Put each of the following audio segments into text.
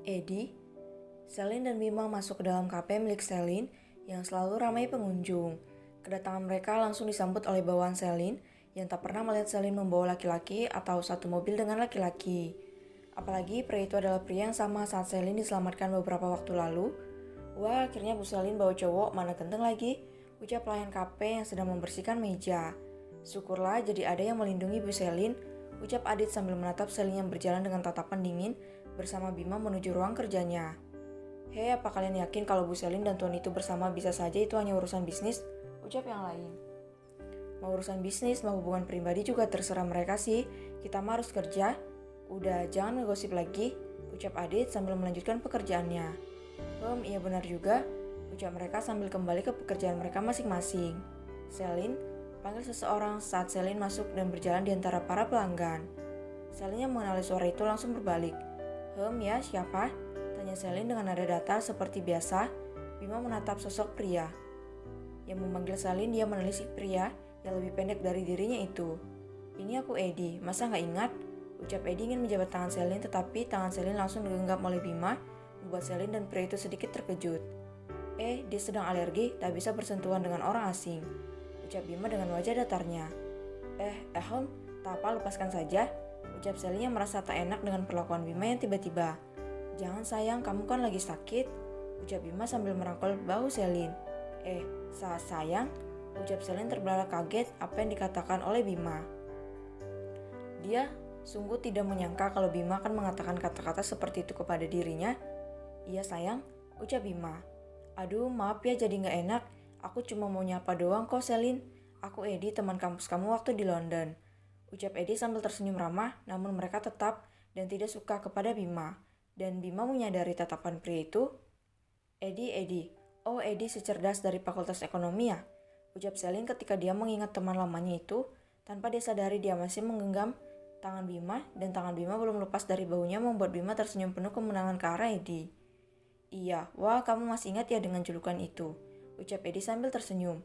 Edi, Selin dan Bima masuk ke dalam kafe milik Selin yang selalu ramai pengunjung. Kedatangan mereka langsung disambut oleh bawahan Selin yang tak pernah melihat Selin membawa laki-laki atau satu mobil dengan laki-laki. Apalagi pria itu adalah pria yang sama saat Selin diselamatkan beberapa waktu lalu. Wah, akhirnya Bu Selin bawa cowok, mana ganteng lagi, ucap pelayan kafe yang sedang membersihkan meja. Syukurlah jadi ada yang melindungi Bu Selin, ucap Adit sambil menatap Selin yang berjalan dengan tatapan dingin bersama Bima menuju ruang kerjanya. Hei, apa kalian yakin kalau Bu Selin dan Tuan itu bersama bisa saja itu hanya urusan bisnis? Ucap yang lain. Mau urusan bisnis, mau hubungan pribadi juga terserah mereka sih. Kita mah harus kerja. Udah, jangan ngegosip lagi, ucap Adit sambil melanjutkan pekerjaannya. Iya benar juga, ucap mereka sambil kembali ke pekerjaan mereka masing-masing. Selin panggil seseorang saat Selin masuk dan berjalan di antara para pelanggan. Selin yang mengenali suara itu langsung berbalik. Ya, siapa? Tanya Selin dengan nada datar seperti biasa. Bima menatap sosok pria. Yang memanggil Selin, dia menelisik pria yang lebih pendek dari dirinya itu. Ini aku Edi, masa nggak ingat? Ucap Edi ingin menjabat tangan Selin, tetapi tangan Selin langsung digenggam oleh Bima, membuat Selin dan pria itu sedikit terkejut. Dia sedang alergi, tak bisa bersentuhan dengan orang asing, ucap Bima dengan wajah datarnya. Tak apa, lepaskan saja, ucap Selin yang merasa tak enak dengan perlakuan Bima yang tiba-tiba. Jangan sayang, kamu kan lagi sakit, ucap Bima sambil merangkul bahu Selin. Sayang, ucap Selin terbelalak kaget apa yang dikatakan oleh Bima. Dia sungguh tidak menyangka kalau Bima akan mengatakan kata-kata seperti itu kepada dirinya. Iya sayang, ucap Bima. Aduh, maaf ya jadi gak enak, aku cuma mau nyapa doang kok Selin. Aku Edi, teman kampus kamu waktu di London, ucap Edi sambil tersenyum ramah, namun mereka tetap dan tidak suka kepada Bima. Dan Bima menyadari tatapan pria itu. Edi. Oh, Edi secerdas dari Fakultas Ekonomi ya, ucap Selin ketika dia mengingat teman lamanya itu. Tanpa dia sadari dia masih menggenggam tangan Bima dan tangan Bima belum lepas dari bahunya membuat Bima tersenyum penuh kemenangan ke arah Edi. Iya, wah kamu masih ingat ya dengan julukan itu, ucap Edi sambil tersenyum.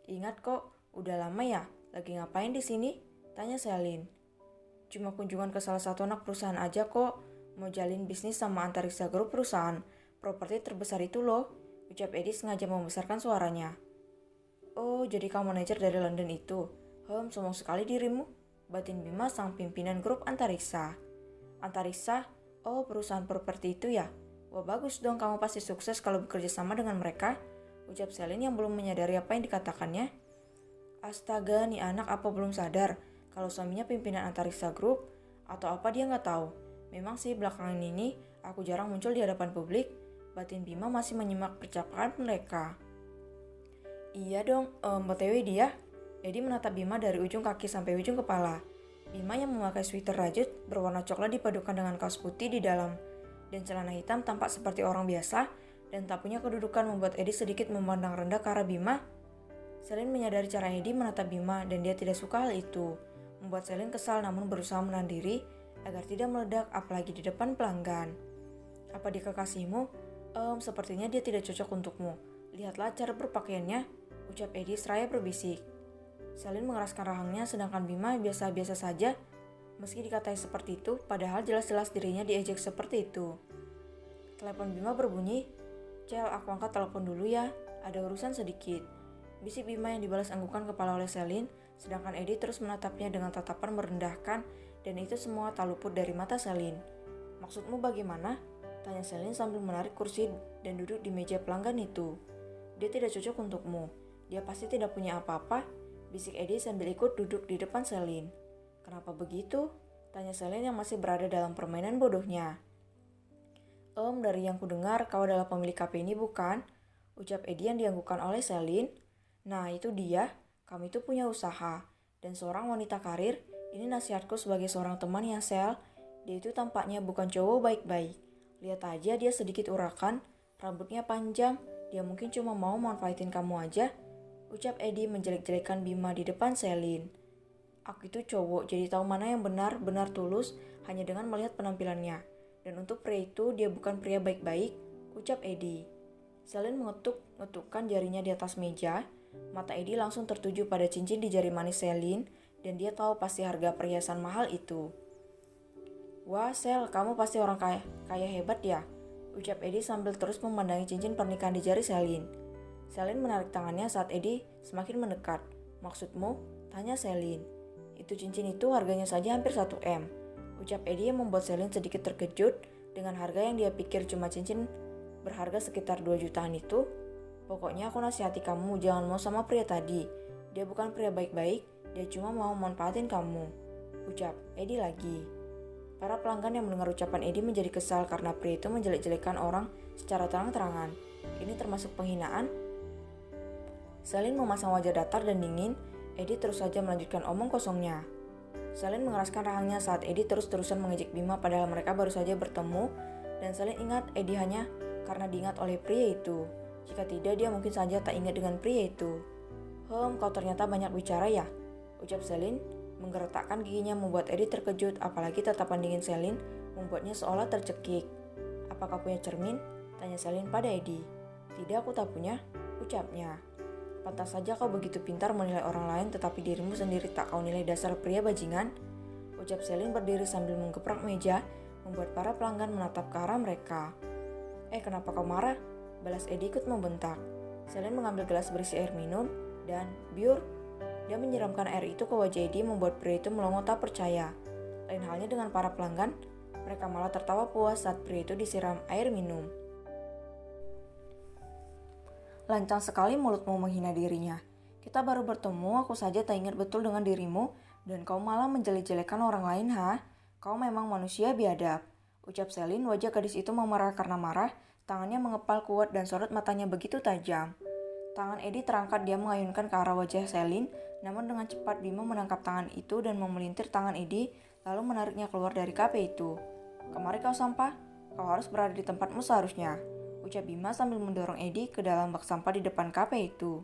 Ingat kok, udah lama ya, lagi ngapain di sini? Tanya Selin. Cuma kunjungan ke salah satu anak perusahaan aja kok, mau jalin bisnis sama Antariksa Group, perusahaan properti terbesar itu loh, ucap Edi sengaja membesarkan suaranya. Oh, jadi kamu manajer dari London itu? Sombong sekali dirimu, batin Bima sang pimpinan grup Antariksa. Antariksa? Oh, perusahaan properti itu ya? Wah bagus dong, kamu pasti sukses kalau bekerja sama dengan mereka, ucap Selin yang belum menyadari apa yang dikatakannya. Astaga, nih anak apa belum sadar kalau suaminya pimpinan Antariksa Group? Atau apa dia nggak tahu? Memang sih belakangan ini aku jarang muncul di hadapan publik, batin Bima masih menyimak percakapan mereka. Iya dong, BTW dia. Edi menatap Bima dari ujung kaki sampai ujung kepala. Bima yang memakai sweater rajut berwarna coklat dipadukan dengan kaos putih di dalam dan celana hitam tampak seperti orang biasa dan tak punya kedudukan membuat Edi sedikit memandang rendah ke arah Bima. Selin menyadari cara Edi menatap Bima dan dia tidak suka hal itu, membuat Selin kesal namun berusaha menahan diri agar tidak meledak apalagi di depan pelanggan. Apa dia kekasihmu? Sepertinya dia tidak cocok untukmu. Lihatlah cara berpakaiannya, ucap Edi seraya berbisik. Selin mengeraskan rahangnya sedangkan Bima biasa-biasa saja. Meski dikatai seperti itu, padahal jelas-jelas dirinya diejek seperti itu. Telepon Bima berbunyi. Cel, aku angkat telepon dulu ya, ada urusan sedikit, bisik Bima yang dibalas anggukan kepala oleh Selin, sedangkan Edi terus menatapnya dengan tatapan merendahkan dan itu semua tak luput dari mata Selin. Maksudmu bagaimana? Tanya Selin sambil menarik kursi dan duduk di meja pelanggan itu. Dia tidak cocok untukmu, dia pasti tidak punya apa-apa, bisik Edi sambil ikut duduk di depan Selin. Kenapa begitu? Tanya Selin yang masih berada dalam permainan bodohnya. Dari yang kudengar kau adalah pemilik kafe ini bukan? Ucap Edi yang dianggukkan oleh Selin. Nah itu dia, kami itu punya usaha. Dan seorang wanita karir, ini nasihatku sebagai seorang teman yang Sel. Dia itu tampaknya bukan cowok baik-baik. Lihat aja dia sedikit urakan, rambutnya panjang, dia mungkin cuma mau manfaatin kamu aja. Ucap Edi menjelek-jelekan Bima di depan Selin. Aku itu cowok, jadi tahu mana yang benar-benar tulus hanya dengan melihat penampilannya. Dan untuk pria itu, dia bukan pria baik-baik, ucap Edi. Selin mengetukkan jarinya di atas meja. Mata Edi langsung tertuju pada cincin di jari manis Selin, dan dia tahu pasti harga perhiasan mahal itu. Wah Sel, kamu pasti orang kaya hebat ya, ucap Edi sambil terus memandangi cincin pernikahan di jari Selin. Selin menarik tangannya saat Edi semakin mendekat. Maksudmu? Tanya Selin. Itu cincin itu harganya saja hampir 1 M. Ucap Edi yang membuat Selin sedikit terkejut dengan harga yang dia pikir cuma cincin berharga sekitar 2 jutaan itu. Pokoknya aku nasihati kamu jangan mau sama pria tadi. Dia bukan pria baik-baik, dia cuma mau manfaatin kamu. Ucap Edi lagi. Para pelanggan yang mendengar ucapan Edi menjadi kesal karena pria itu menjelek-jelekan orang secara terang-terangan. Ini termasuk penghinaan? Selin memasang wajah datar dan dingin. Edi terus saja melanjutkan omong kosongnya. Selin mengeraskan rahangnya saat Edi terus-terusan mengejek Bima padahal mereka baru saja bertemu. Dan Selin ingat Edi hanya karena diingat oleh pria itu. Jika tidak dia mungkin saja tak ingat dengan pria itu. Kau ternyata banyak bicara ya? Ucap Selin. Menggeretakkan giginya membuat Edi terkejut, apalagi tatapan dingin Selin membuatnya seolah tercekik. Apa kau punya cermin? Tanya Selin pada Edi. Tidak, aku tak punya, ucapnya. Pantas saja kau begitu pintar menilai orang lain tetapi dirimu sendiri tak kau nilai dasar pria bajingan. Ucap Selin berdiri sambil menggeprak meja, membuat para pelanggan menatap ke arah mereka. Kenapa kau marah? Balas Edi ikut membentak. Selin mengambil gelas berisi air minum dan biur. Dia menyiramkan air itu ke wajah Edi membuat pria itu melongo tak percaya. Lain halnya dengan para pelanggan, mereka malah tertawa puas saat pria itu disiram air minum. Lancang sekali mulutmu menghina dirinya. Kita baru bertemu, aku saja tak ingat betul dengan dirimu, dan kau malah menjelek-jelekan orang lain, ha? Kau memang manusia biadab. Ucap Selin, wajah gadis itu memerah karena marah, tangannya mengepal kuat dan sorot matanya begitu tajam. Tangan Edi terangkat, dia mengayunkan ke arah wajah Selin, namun dengan cepat Bima menangkap tangan itu dan memelintir tangan Edi, lalu menariknya keluar dari kafe itu. Kemari kau sampah, kau harus berada di tempatmu seharusnya, ucap Bima sambil mendorong Edi ke dalam bak sampah di depan kafe itu.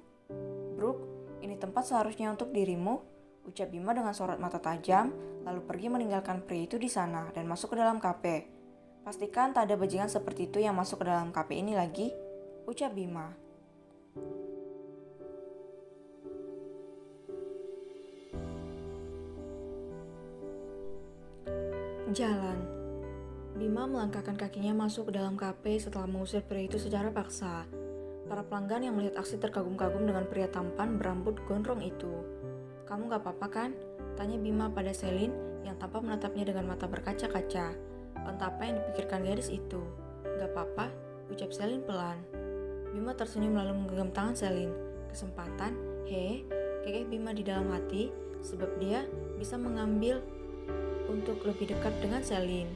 Brooke, ini tempat seharusnya untuk dirimu, ucap Bima dengan sorot mata tajam, lalu pergi meninggalkan pria itu di sana dan masuk ke dalam kafe. Pastikan tak ada bajingan seperti itu yang masuk ke dalam kafe ini lagi, ucap Bima. Jalan. Bima melangkahkan kakinya masuk ke dalam kafe setelah mengusir pria itu secara paksa. Para pelanggan yang melihat aksi terkagum-kagum dengan pria tampan berambut gondrong itu. Kamu gak apa-apa kan? Tanya Bima pada Selin yang tampak menatapnya dengan mata berkaca-kaca. Entah apa yang dipikirkan gadis itu. Gak apa-apa, ucap Selin pelan. Bima tersenyum lalu menggenggam tangan Selin. Kesempatan? Kekeh Bima di dalam hati sebab dia bisa mengambil untuk lebih dekat dengan Selin.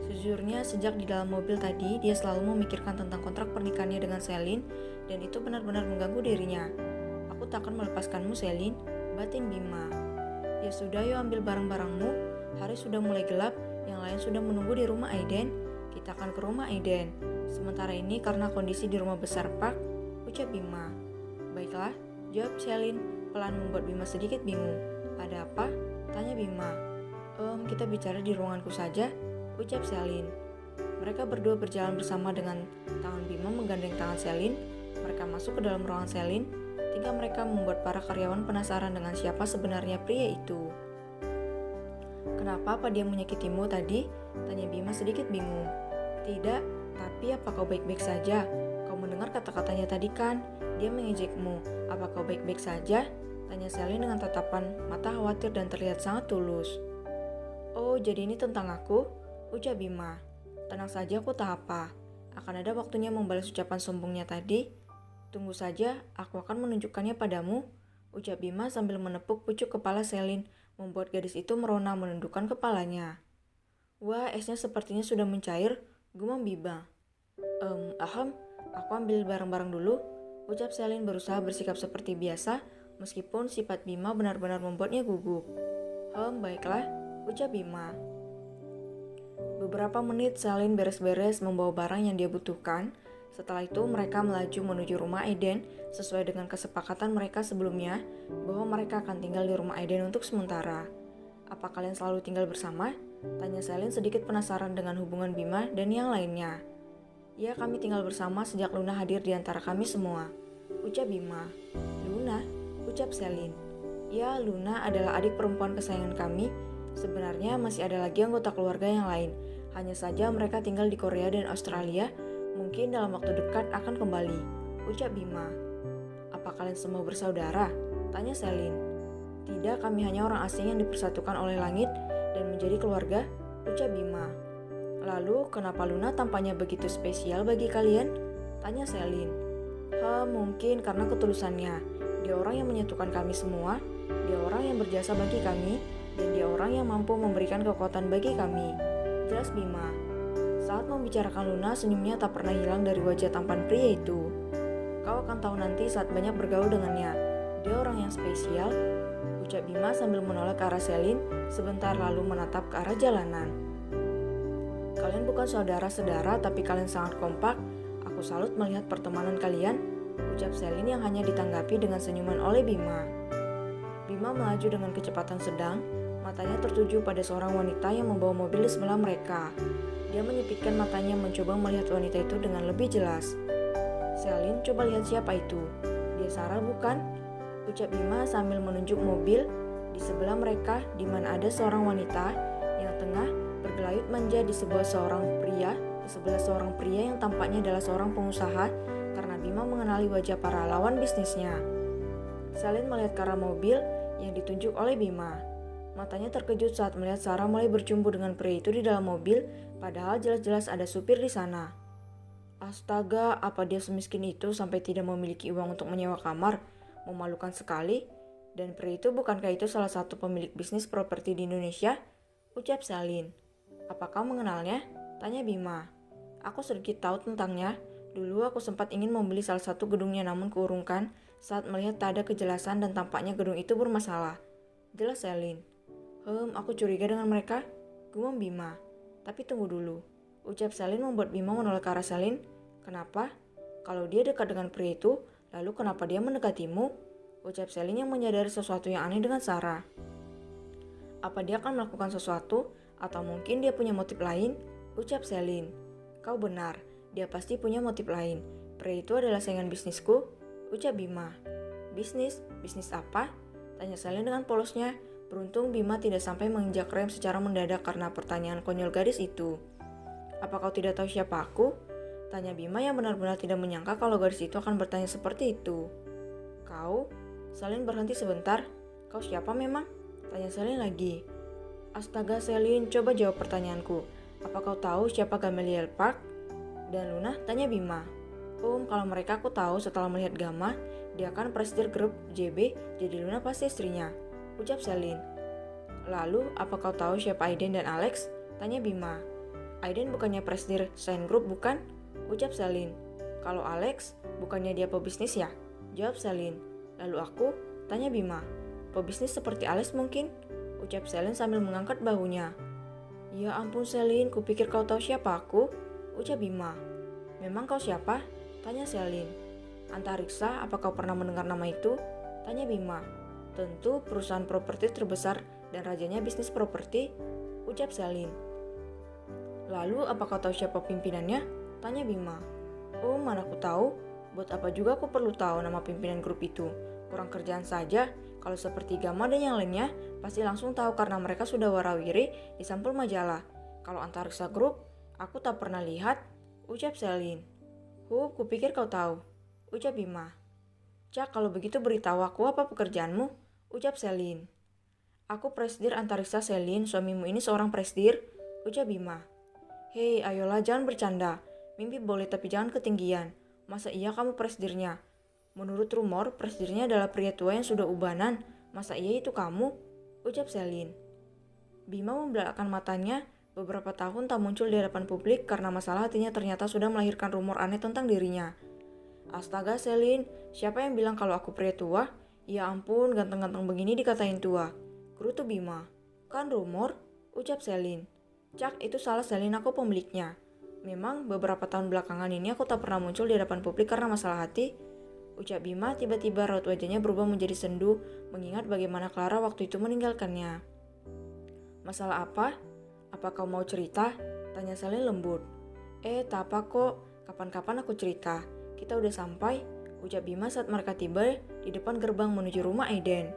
Sejujurnya sejak di dalam mobil tadi dia selalu memikirkan tentang kontrak pernikahannya dengan Selin dan itu benar-benar mengganggu dirinya. Aku tak akan melepaskanmu Selin, batin Bima. Ya sudah, yuk ambil barang-barangmu. Hari sudah mulai gelap, yang lain sudah menunggu di rumah Aiden. Kita akan ke rumah Aiden. Sementara ini karena kondisi di rumah besar Park, ucap Bima. Baiklah, jawab Selin, pelan membuat Bima sedikit bingung. Ada apa? Tanya Bima. Kita bicara di ruanganku saja, ucap Selin. Mereka berdua berjalan bersama dengan tangan Bima menggandeng tangan Selin. Mereka masuk ke dalam ruangan Selin. Tingkah mereka membuat para karyawan penasaran dengan siapa sebenarnya pria itu. Kenapa dia menyakitimu tadi? Tanya Bima sedikit bingung. Tidak, tapi apa kau baik-baik saja? Kau mendengar kata-katanya tadi kan? Dia mengejekmu. Apa kau baik-baik saja? Tanya Selin dengan tatapan mata khawatir dan terlihat sangat tulus. Oh, jadi ini tentang aku? Ucap Bima. Tenang saja, aku tak apa. Akan ada waktunya membalas ucapan sombongnya tadi. Tunggu saja, aku akan menunjukkannya padamu, ucap Bima sambil menepuk pucuk kepala Selin, membuat gadis itu merona menundukkan kepalanya. Wah, esnya sepertinya sudah mencair, gumam Bima. Aku ambil barang-barang dulu, ucap Selin berusaha bersikap seperti biasa, meskipun sifat Bima benar-benar membuatnya gugup. Baiklah, ucap Bima. Beberapa menit Selin beres-beres membawa barang yang dia butuhkan. Setelah itu mereka melaju menuju rumah Aiden sesuai dengan kesepakatan mereka sebelumnya bahwa mereka akan tinggal di rumah Aiden untuk sementara. Apa kalian selalu tinggal bersama? Tanya Selin sedikit penasaran dengan hubungan Bima dan yang lainnya. Ya, kami tinggal bersama sejak Luna hadir di antara kami semua, ucap Bima. Luna? Ucap Selin. Ya, Luna adalah adik perempuan kesayangan kami. Sebenarnya masih ada lagi anggota keluarga yang lain. Hanya saja mereka tinggal di Korea dan Australia. Mungkin dalam waktu dekat akan kembali, ucap Bima. Apa kalian semua bersaudara? Tanya Selin. Tidak, kami hanya orang asing yang dipersatukan oleh langit dan menjadi keluarga, ucap Bima. Lalu, kenapa Luna tampaknya begitu spesial bagi kalian? Tanya Selin. Mungkin karena ketulusannya. Dia orang yang menyatukan kami semua, dia orang yang berjasa bagi kami, dan dia orang yang mampu memberikan kekuatan bagi kami, jelas Bima. Saat membicarakan Luna, senyumnya tak pernah hilang dari wajah tampan pria itu. Kau akan tahu nanti saat banyak bergaul dengannya. Dia orang yang spesial, ucap Bima sambil menoleh ke arah Selin, sebentar lalu menatap ke arah jalanan. Kalian bukan saudara-saudara, tapi kalian sangat kompak. Aku salut melihat pertemanan kalian, ucap Selin yang hanya ditanggapi dengan senyuman oleh Bima. Bima melaju dengan kecepatan sedang, matanya tertuju pada seorang wanita yang membawa mobil di sebelah mereka. Dia menyipitkan matanya mencoba melihat wanita itu dengan lebih jelas. Selin, coba lihat siapa itu. Dia Sarah bukan? Ucap Bima sambil menunjuk mobil di sebelah mereka, di mana ada seorang wanita yang tengah bergelayut manja di sebelah seorang pria yang tampaknya adalah seorang pengusaha, karena Bima mengenali wajah para lawan bisnisnya. Selin melihat ke arah mobil yang ditunjuk oleh Bima. Matanya terkejut saat melihat Sarah mulai bercumbu dengan pria itu di dalam mobil, padahal jelas-jelas ada supir di sana. Astaga, apa dia semiskin itu sampai tidak memiliki uang untuk menyewa kamar? Memalukan sekali. Dan pria itu bukankah itu salah satu pemilik bisnis properti di Indonesia? Ucap Selin. Apakah mengenalnya? Tanya Bima. Aku sedikit tahu tentangnya. Dulu aku sempat ingin membeli salah satu gedungnya namun keurungkan saat melihat tak ada kejelasan dan tampaknya gedung itu bermasalah. Jelas Selin. Aku curiga dengan mereka, gumam Bima. Tapi tunggu dulu. Ucap Selin membuat Bima menoleh ke arah Selin. Kenapa? Kalau dia dekat dengan pria itu, lalu kenapa dia mendekatimu? Ucap Selin yang menyadari sesuatu yang aneh dengan Sarah. Apa dia akan melakukan sesuatu? Atau mungkin dia punya motif lain? Ucap Selin. Kau benar, dia pasti punya motif lain. Pria itu adalah saingan bisnisku? Ucap Bima. Bisnis? Bisnis apa? Tanya Selin dengan polosnya. Beruntung Bima tidak sampai menginjak rem secara mendadak karena pertanyaan konyol gadis itu. Apa kau tidak tahu siapa aku? Tanya Bima yang benar-benar tidak menyangka kalau gadis itu akan bertanya seperti itu. Kau? Selin berhenti sebentar. Kau siapa memang? Tanya Selin lagi. Astaga Selin, coba jawab pertanyaanku. Apa kau tahu siapa Gamaliel Park? Dan Luna? Tanya Bima. Kalau mereka aku tahu setelah melihat Gamma, dia kan presidir grup JB, jadi Luna pasti istrinya. Ucap Selin. Lalu, apa kau tahu siapa Aiden dan Alex? Tanya Bima. Aiden bukannya presidir Shine Group bukan? Ucap Selin. Kalau Alex, bukannya dia pebisnis ya? Jawab Selin. Lalu aku? Tanya Bima. Pebisnis seperti Alex mungkin? Ucap Selin sambil mengangkat bahunya. Ya ampun Selin, kupikir kau tahu siapa aku? Ucap Bima. Memang kau siapa? Tanya Selin. Antariksa, apa kau pernah mendengar nama itu? Tanya Bima. Tentu perusahaan properti terbesar dan rajanya bisnis properti. Ucap Selin. Lalu apa kau tahu siapa pimpinannya? Tanya Bima. Mana aku tahu. Buat apa juga aku perlu tahu nama pimpinan grup itu? Kurang kerjaan saja. Kalau seperti Gamma dan yang lainnya, pasti langsung tahu karena mereka sudah warawiri di sampul majalah. Kalau Antariksa Group, aku tak pernah lihat. Ucap Selin. Kupikir kau tahu. Ucap Bima. Cak, kalau begitu beritahu aku apa pekerjaanmu? Ucap Selin. Aku presidir Antariksa Selin, suamimu ini seorang presidir. Ucap Bima. Hei, ayolah jangan bercanda. Mimpi boleh tapi jangan ketinggian. Masa iya kamu presidirnya? Menurut rumor, presidirnya adalah pria tua yang sudah ubanan. Masa iya itu kamu? Ucap Selin. Bima membelakangkan matanya. Beberapa tahun tak muncul di hadapan publik karena masalah hatinya ternyata sudah melahirkan rumor aneh tentang dirinya. Astaga Selin, siapa yang bilang kalau aku pria tua? Ya ampun, ganteng-ganteng begini dikatain tua. Gerutu Bima. Kan rumor? Ucap Selin. Cak, itu salah Selin, aku pemiliknya. Memang beberapa tahun belakangan ini aku tak pernah muncul di hadapan publik karena masalah hati. Ucap Bima, tiba-tiba raut wajahnya berubah menjadi sendu, mengingat bagaimana Clara waktu itu meninggalkannya. Masalah apa? Apa kau mau cerita? Tanya Selin lembut. Tak apa kok, kapan-kapan aku cerita. Kita udah sampai, ucap Bima saat mereka tiba di depan gerbang menuju rumah Aiden.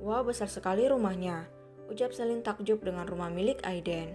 Wah, besar sekali rumahnya, ucap Selin takjub dengan rumah milik Aiden.